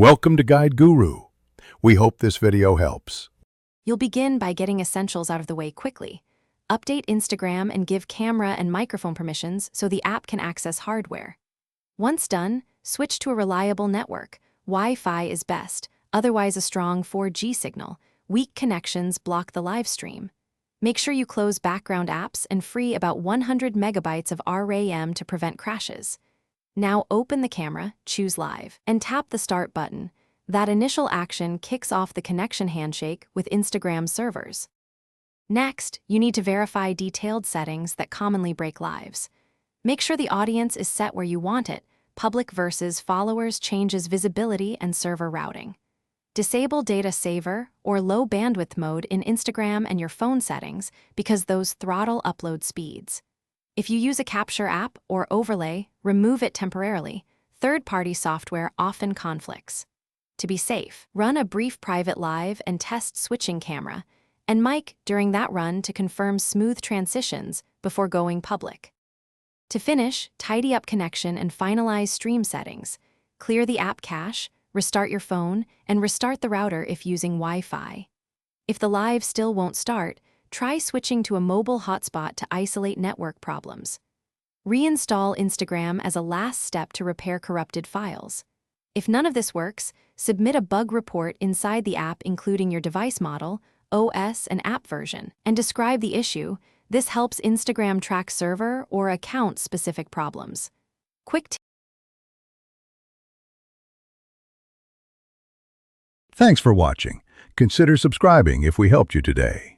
Welcome to Guide Guru. We hope this video helps. You'll begin by getting essentials out of the way quickly. Update Instagram and give camera and microphone permissions so the app can access hardware. Once done, switch to a reliable network. Wi-Fi is best, otherwise a strong 4G signal. Weak connections block the live stream. Make sure you close background apps and free about 100 megabytes of RAM to prevent crashes. Now open the camera, choose Live, and tap the Start button. That initial action kicks off the connection handshake with Instagram servers. Next, you need to verify detailed settings that commonly break lives. Make sure the audience is set where you want it. Public versus followers changes visibility and server routing. Disable data saver or low bandwidth mode in Instagram and your phone settings because those throttle upload speeds. If you use a capture app or overlay, remove it temporarily. Third-party software often conflicts. To be safe, run a brief private live and test switching camera and mic during that run to confirm smooth transitions before going public. To finish, tidy up connection and finalize stream settings. Clear the app cache, restart your phone, and restart the router if using Wi-Fi. If the live still won't start, try switching to a mobile hotspot to isolate network problems. Reinstall Instagram as a last step to repair corrupted files. If none of this works, submit a bug report inside the app including your device model, OS, and app version, and describe the issue. This helps Instagram track server or account-specific problems. Thanks for watching. Consider subscribing if we helped you today.